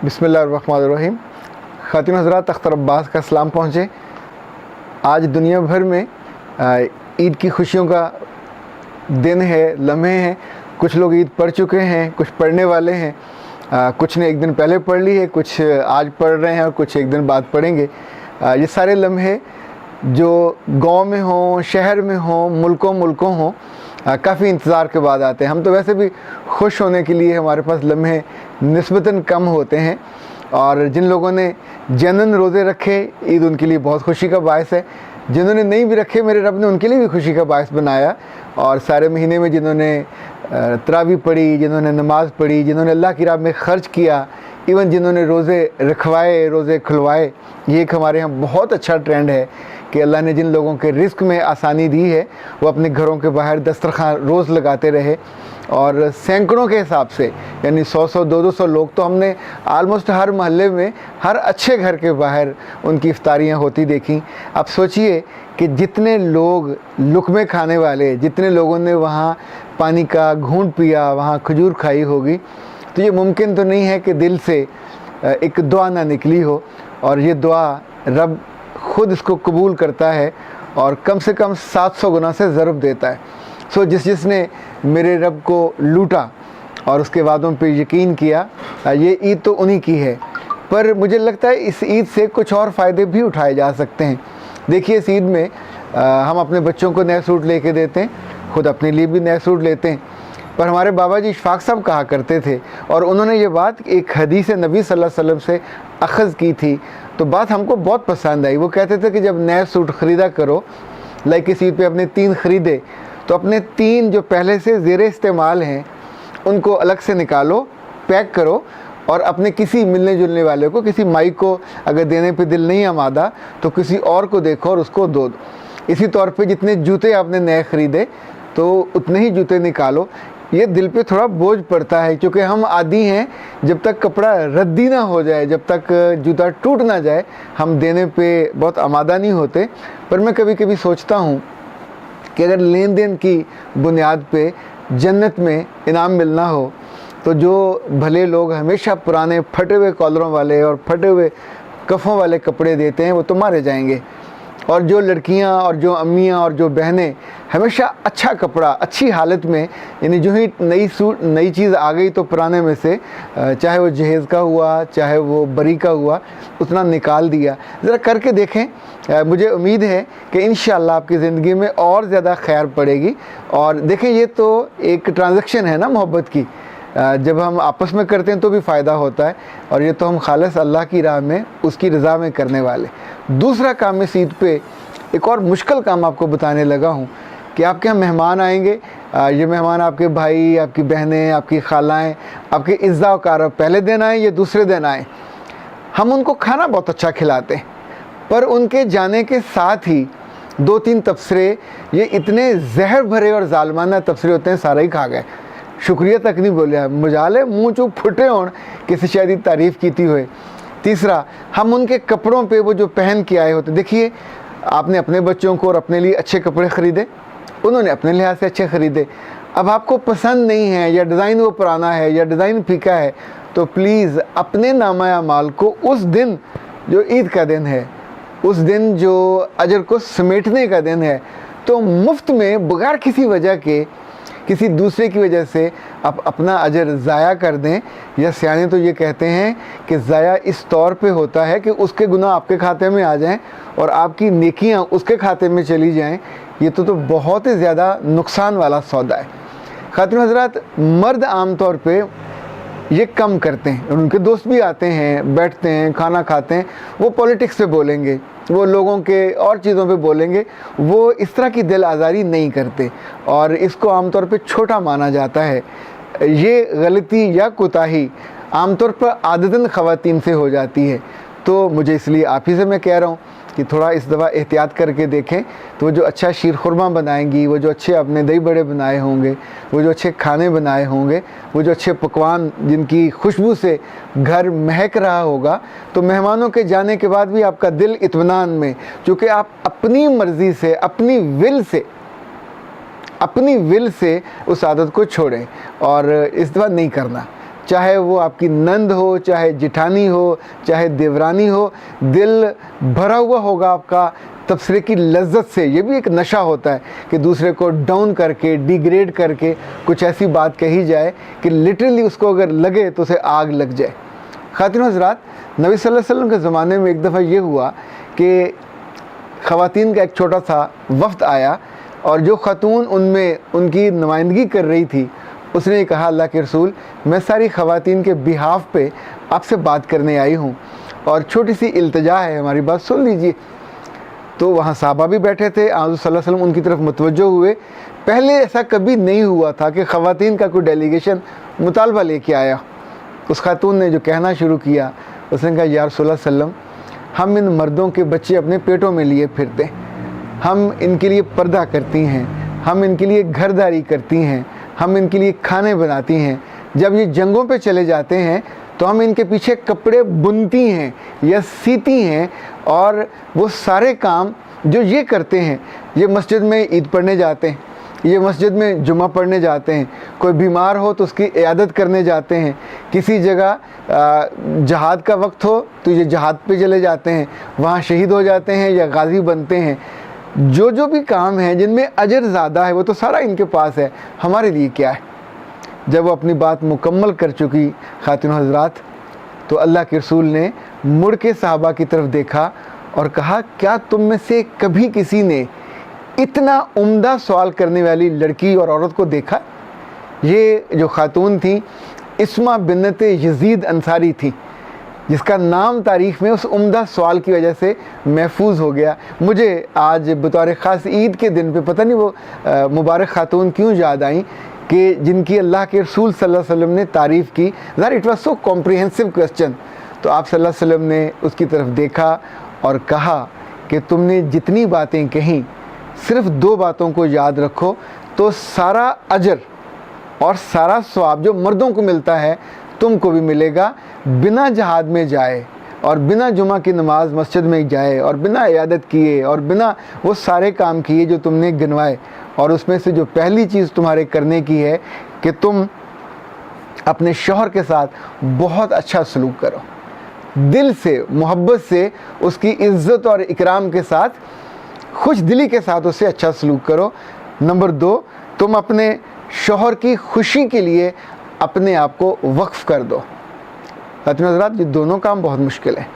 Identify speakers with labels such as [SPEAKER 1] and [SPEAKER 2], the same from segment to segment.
[SPEAKER 1] بسم اللہ الرحمن الرحیم۔ خواتین حضرات، اختر عباس کا سلام پہنچے۔ آج دنیا بھر میں عید کی خوشیوں کا دن ہے، لمحے ہیں۔ کچھ لوگ عید پڑھ چکے ہیں، کچھ پڑھنے والے ہیں، کچھ نے ایک دن پہلے پڑھ لی ہے، کچھ آج پڑھ رہے ہیں اور کچھ ایک دن بعد پڑھیں گے۔ یہ سارے لمحے جو گاؤں میں ہوں، شہر میں ہوں، ملکوں ہوں، کافی انتظار کے بعد آتے ہیں۔ ہم تو ویسے بھی خوش ہونے کے لیے ہمارے پاس لمحے نسبتاً کم ہوتے ہیں، اور جن لوگوں نے جنن روزے رکھے، عید ان کے لیے بہت خوشی کا باعث ہے۔ جنہوں نے نہیں بھی رکھے، میرے رب نے ان کے لیے بھی خوشی کا باعث بنایا۔ اور سارے مہینے میں جنہوں نے تراویح پڑھی، جنہوں نے نماز پڑھی، جنہوں نے اللہ کی راہ میں خرچ کیا، ایون جنہوں نے روزے رکھوائے، روزے کھلوائے، یہ ایک ہمارے ہاں بہت اچھا ٹرینڈ ہے کہ اللہ نے جن لوگوں کے رزق میں آسانی دی ہے وہ اپنے گھروں کے باہر دسترخوان روز لگاتے رہے، اور سینکڑوں کے حساب سے، یعنی 100 200 لوگ تو ہم نے آلموسٹ ہر محلے میں، ہر اچھے گھر کے باہر ان کی افطاریاں ہوتی دیکھیں۔ اب سوچئے کہ جتنے لوگ لقمے کھانے والے، جتنے لوگوں نے وہاں پانی کا گھونٹ پیا، وہاں کھجور کھائی ہوگی، تو یہ ممکن تو نہیں ہے کہ دل سے ایک دعا نہ نکلی ہو، اور یہ دعا رب خود اس کو قبول کرتا ہے اور کم سے کم 700 گنا سے ضرب دیتا ہے۔ جس نے میرے رب کو لوٹا اور اس کے وعدوں پہ یقین کیا، یہ عید تو انہی کی ہے۔ پر مجھے لگتا ہے اس عید سے کچھ اور فائدے بھی اٹھائے جا سکتے ہیں۔ دیکھیے، اس عید میں ہم اپنے بچوں کو نئے سوٹ لے کے دیتے ہیں، خود اپنے لیے بھی نئے سوٹ لیتے ہیں، پر ہمارے بابا جی اشفاق صاحب کہا کرتے تھے، اور انہوں نے یہ بات ایک حدیث نبی صلی اللہ علیہ وسلم سے اخذ کی تھی، تو بات ہم کو بہت پسند آئی۔ وہ کہتے تھے کہ جب نئے سوٹ خریدا کرو، لائک اس عید پہ اپنے 3 خریدے، تو اپنے 3 جو پہلے سے زیر استعمال ہیں ان کو الگ سے نکالو، پیک کرو، اور اپنے کسی ملنے جلنے والے کو، کسی مائی کو اگر دینے پہ دل نہیں آمادہ تو کسی اور کو دیکھو اور اس کو دو۔ اسی طور پہ جتنے جوتے آپ نے نئے خریدے تو اتنے ہی جوتے نکالو۔ یہ دل پہ تھوڑا بوجھ پڑتا ہے، کیونکہ ہم عادی ہیں جب تک کپڑا ردی نہ ہو جائے، جب تک جوتا ٹوٹ نہ جائے، ہم دینے پہ بہت آمادہ نہیں ہوتے۔ پر میں کبھی کبھی سوچتا ہوں کہ اگر لین دین کی بنیاد پہ جنت میں انعام ملنا ہو تو جو بھلے لوگ ہمیشہ پرانے پھٹے ہوئے کالروں والے اور پھٹے ہوئے کفوں والے کپڑے دیتے ہیں وہ تو مارے جائیں گے، اور جو لڑکیاں اور جو امیاں اور جو بہنیں ہمیشہ اچھا کپڑا اچھی حالت میں، یعنی جو ہی نئی چیز آ گئی تو پرانے میں سے چاہے وہ جہیز کا ہوا، چاہے وہ بری کا ہوا، اتنا نکال دیا۔ ذرا کر کے دیکھیں، مجھے امید ہے کہ انشاءاللہ آپ کی زندگی میں اور زیادہ خیر پڑے گی۔ اور دیکھیں، یہ تو ایک ٹرانزیکشن ہے نا محبت کی، جب ہم آپس میں کرتے ہیں تو بھی فائدہ ہوتا ہے، اور یہ تو ہم خالص اللہ کی راہ میں، اس کی رضا میں کرنے والے۔ دوسرا کام اس عید پہ، ایک اور مشکل کام آپ کو بتانے لگا ہوں کہ آپ کے یہاں مہمان آئیں گے۔ یہ مہمان آپ کے بھائی، آپ کی بہنیں، آپ کی خالائیں، آپ کے اعزا و کرام پہلے دن آئیں یا دوسرے دن آئیں، ہم ان کو کھانا بہت اچھا کھلاتے ہیں، پر ان کے جانے کے ساتھ ہی 2-3 تبصرے، یہ اتنے زہر بھرے اور ظالمانہ تبصرے ہوتے ہیں، سارا ہی کھا گئے، شکریہ تک نہیں بولے، مجالے منہ چو پھٹے ہون کسی شاید ہی تعریف کیتی ہوئے۔ تیسرا، ہم ان کے کپڑوں پہ وہ جو پہن کے آئے ہوتے، دیکھیے آپ نے اپنے بچوں کو اور اپنے لیے اچھے کپڑے خریدے، انہوں نے اپنے لحاظ سے اچھے خریدے، اب آپ کو پسند نہیں ہے یا ڈیزائن وہ پرانا ہے یا ڈیزائن پھیکا ہے، تو پلیز اپنے نامہ اعمال کو اس دن جو عید کا دن ہے، اس دن جو اجر کو سمیٹنے کا دن ہے، تو مفت میں بغیر کسی وجہ کے، کسی دوسرے کی وجہ سے آپ اپنا اجر ضائع کر دیں۔ یا سیانے تو یہ کہتے ہیں کہ ضائع اس طور پہ ہوتا ہے کہ اس کے گناہ آپ کے کھاتے میں آ جائیں اور آپ کی نیکیاں اس کے کھاتے میں چلی جائیں، یہ تو بہت ہی زیادہ نقصان والا سودا ہے۔ خاتون حضرات، مرد عام طور پہ یہ کم کرتے ہیں، ان کے دوست بھی آتے ہیں، بیٹھتے ہیں، کھانا کھاتے ہیں، وہ پولیٹکس پہ بولیں گے، وہ لوگوں کے اور چیزوں پہ بولیں گے، وہ اس طرح کی دل آزاری نہیں کرتے، اور اس کو عام طور پہ چھوٹا مانا جاتا ہے۔ یہ غلطی یا کوتاہی عام طور پر عادتاً خواتین سے ہو جاتی ہے، تو مجھے اس لیے آپ ہی سے میں کہہ رہا ہوں کہ تھوڑا اس دفعہ احتیاط کر کے دیکھیں، تو وہ جو اچھا شیر خورما بنائیں گی، وہ جو اچھے اپنے دہی بڑے بنائے ہوں گے، وہ جو اچھے کھانے بنائے ہوں گے، وہ جو اچھے پکوان جن کی خوشبو سے گھر مہک رہا ہوگا، تو مہمانوں کے جانے کے بعد بھی آپ کا دل اطمینان میں، چونکہ آپ اپنی مرضی سے، اپنی ول سے اس عادت کو چھوڑیں، اور اس دفعہ نہیں کرنا۔ چاہے وہ آپ کی نند ہو، چاہے جٹھانی ہو، چاہے دیورانی ہو، دل بھرا ہوا ہوگا آپ کا تبصرے کی لذت سے۔ یہ بھی ایک نشہ ہوتا ہے کہ دوسرے کو ڈاؤن کر کے، ڈیگریڈ کر کے کچھ ایسی بات کہی جائے کہ لٹرلی اس کو اگر لگے تو اسے آگ لگ جائے۔ خواتین و حضرات، نبی صلی اللہ علیہ وسلم کے زمانے میں ایک دفعہ یہ ہوا کہ خواتین کا ایک چھوٹا سا وفد آیا، اور جو خاتون ان میں ان کی نمائندگی کر رہی تھی، اس نے یہ کہا، اللہ کے رسول، میں ساری خواتین کے بہاف پہ آپ سے بات کرنے آئی ہوں، اور چھوٹی سی التجا ہے، ہماری بات سن لیجیے۔ تو وہاں صحابہ بھی بیٹھے تھے، آن صلی اللہ علیہ وسلم ان کی طرف متوجہ ہوئے۔ پہلے ایسا کبھی نہیں ہوا تھا کہ خواتین کا کوئی ڈیلیگیشن مطالبہ لے کے آیا۔ اس خاتون نے جو کہنا شروع کیا، اس نے کہا، یا رسول اللہ صلی اللہ علیہ وسلم، ہم ان مردوں کے بچے اپنے پیٹوں میں لیے پھرتے ہیں، ہم ان کے لیے پردہ کرتی ہیں، ہم ان کے لیے گھرداری کرتی ہیں، ہم ان کے لیے کھانے بناتی ہیں، جب یہ جنگوں پہ چلے جاتے ہیں تو ہم ان کے پیچھے کپڑے بنتی ہیں یا سیتی ہیں، اور وہ سارے کام جو یہ کرتے ہیں، یہ مسجد میں عید پڑھنے جاتے ہیں، یہ مسجد میں جمعہ پڑھنے جاتے ہیں، کوئی بیمار ہو تو اس کی عیادت کرنے جاتے ہیں، کسی جگہ جہاد کا وقت ہو تو یہ جہاد پہ چلے جاتے ہیں، وہاں شہید ہو جاتے ہیں یا غازی بنتے ہیں۔ جو جو بھی کام ہیں جن میں اجر زیادہ ہے وہ تو سارا ان کے پاس ہے، ہمارے لیے کیا ہے؟ جب وہ اپنی بات مکمل کر چکی خواتین و حضرات، تو اللہ کے رسول نے مڑ کے صحابہ کی طرف دیکھا اور کہا، کیا تم میں سے کبھی کسی نے اتنا عمدہ سوال کرنے والی لڑکی اور عورت کو دیکھا؟ یہ جو خاتون تھیں، اسمہ بنت یزید انصاری تھیں، جس کا نام تاریخ میں اس عمدہ سوال کی وجہ سے محفوظ ہو گیا۔ مجھے آج بطور خاص عید کے دن پہ پتہ نہیں وہ مبارک خاتون کیوں یاد آئیں کہ جن کی اللہ کے رسول صلی اللہ علیہ وسلم نے تعریف کی۔ ظاہر it was so comprehensive question. تو آپ صلی اللہ علیہ وسلم نے اس کی طرف دیکھا اور کہا کہ تم نے جتنی باتیں کہیں، صرف 2 باتوں کو یاد رکھو تو سارا اجر اور سارا ثواب جو مردوں کو ملتا ہے تم کو بھی ملے گا۔ بنا جہاد میں جائے اور بنا جمعہ کی نماز مسجد میں جائے اور بنا عیادت کیے اور بنا وہ سارے کام کیے جو تم نے گنوائے، اور اس میں سے جو پہلی چیز تمہارے کرنے کی ہے کہ تم اپنے شوہر کے ساتھ بہت اچھا سلوک کرو، دل سے، محبت سے، اس کی عزت اور اکرام کے ساتھ، خوش دلی کے ساتھ اس سے اچھا سلوک کرو۔ نمبر 2، تم اپنے شوہر کی خوشی کے لیے اپنے آپ کو وقف کر دو۔ خواتین حضرات، یہ دونوں کام بہت مشکل ہیں۔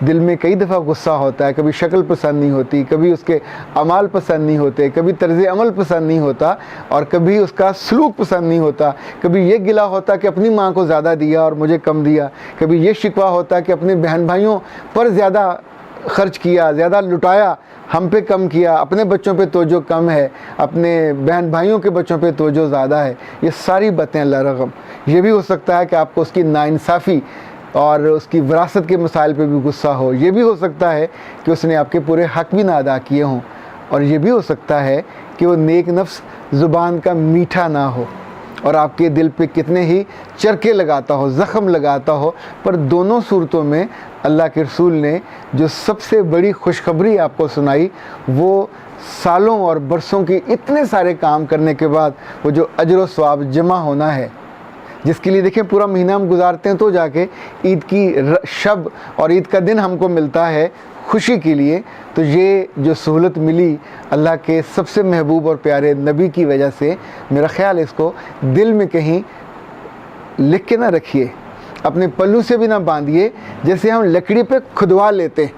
[SPEAKER 1] دل میں کئی دفعہ غصہ ہوتا ہے، کبھی شکل پسند نہیں ہوتی، کبھی اس کے اعمال پسند نہیں ہوتے، کبھی طرز عمل پسند نہیں ہوتا، اور کبھی اس کا سلوک پسند نہیں ہوتا، کبھی یہ گلہ ہوتا کہ اپنی ماں کو زیادہ دیا اور مجھے کم دیا، کبھی یہ شکوہ ہوتا کہ اپنے بہن بھائیوں پر زیادہ خرچ کیا، زیادہ لٹایا، ہم پہ کم کیا، اپنے بچوں پہ توجہ کم ہے، اپنے بہن بھائیوں کے بچوں پہ توجہ زیادہ ہے۔ یہ ساری باتیں اللہ رغم۔ یہ بھی ہو سکتا ہے کہ آپ کو اس کی ناانصافی اور اس کی وراثت کے مسائل پہ بھی غصہ ہو، یہ بھی ہو سکتا ہے کہ اس نے آپ کے پورے حق بھی نہ ادا کیے ہوں، اور یہ بھی ہو سکتا ہے کہ وہ نیک نفس زبان کا میٹھا نہ ہو اور آپ کے دل پہ کتنے ہی چرکے لگاتا ہو، زخم لگاتا ہو۔ پر دونوں صورتوں میں اللہ کے رسول نے جو سب سے بڑی خوشخبری آپ کو سنائی، وہ سالوں اور برسوں کی اتنے سارے کام کرنے کے بعد وہ جو اجر و ثواب جمع ہونا ہے، جس کے لیے دیکھیں پورا مہینہ ہم گزارتے ہیں، تو جا کے عید کی شب اور عید کا دن ہم کو ملتا ہے خوشی کے لیے۔ تو یہ جو سہولت ملی اللہ کے سب سے محبوب اور پیارے نبی کی وجہ سے، میرا خیال اس کو دل میں کہیں لکھ کے نہ رکھیے، اپنے پلو سے بھی نہ باندھیے، جیسے ہم لکڑی پہ کھدوا لیتے ہیں،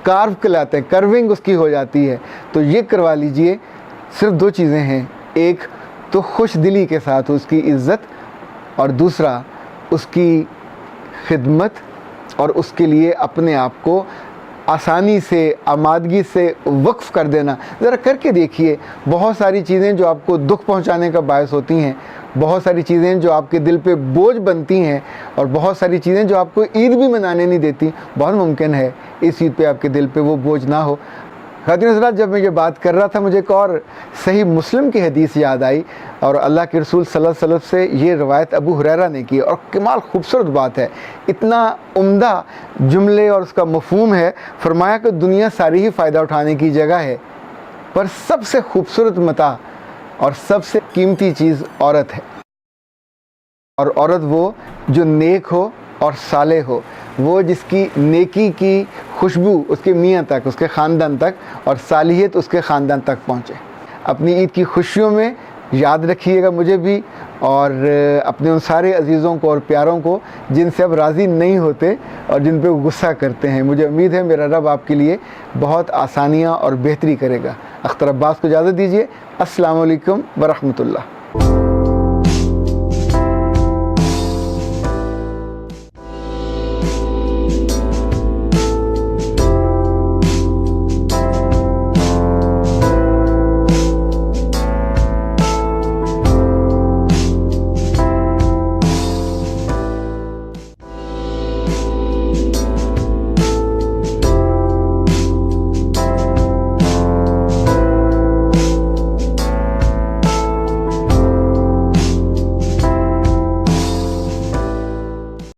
[SPEAKER 1] کارو کلاتے ہیں، کرونگ اس کی ہو جاتی ہے، تو یہ کروا لیجئے۔ صرف 2 چیزیں ہیں، ایک تو خوش دلی کے ساتھ اس کی عزت، اور دوسرا اس کی خدمت، اور اس کے لیے اپنے آپ کو آسانی سے، آمادگی سے وقف کر دینا۔ ذرا کر کے دیکھیے، بہت ساری چیزیں جو آپ کو دکھ پہنچانے کا باعث ہوتی ہیں، بہت ساری چیزیں جو آپ کے دل پہ بوجھ بنتی ہیں، اور بہت ساری چیزیں جو آپ کو عید بھی منانے نہیں دیتی، بہت ممکن ہے اس عید پہ آپ کے دل پہ وہ بوجھ نہ ہو۔ خواتین حضرات، جب میں یہ بات کر رہا تھا، مجھے ایک اور صحیح مسلم کی حدیث یاد آئی، اور اللہ کے رسول صلی اللہ علیہ وسلم سے یہ روایت ابو ہریرہ نے کی، اور کمال خوبصورت بات ہے، اتنا عمدہ جملے اور اس کا مفہوم ہے۔ فرمایا کہ دنیا ساری ہی فائدہ اٹھانے کی جگہ ہے، پر سب سے خوبصورت متاع اور سب سے قیمتی چیز عورت ہے۔ اور عورت وہ جو نیک ہو اور صالح ہو، وہ جس کی نیکی کی خوشبو اس کے میاں تک، اس کے خاندان تک، اور صالحیت اس کے خاندان تک پہنچے۔ اپنی عید کی خوشیوں میں یاد رکھیے گا مجھے بھی، اور اپنے ان سارے عزیزوں کو اور پیاروں کو جن سے اب راضی نہیں ہوتے اور جن پہ وہ غصہ کرتے ہیں۔ مجھے امید ہے میرا رب آپ کے لیے بہت آسانیاں اور بہتری کرے گا۔ اختر عباس کو اجازت دیجیے۔ السلام علیکم ورحمۃ اللہ۔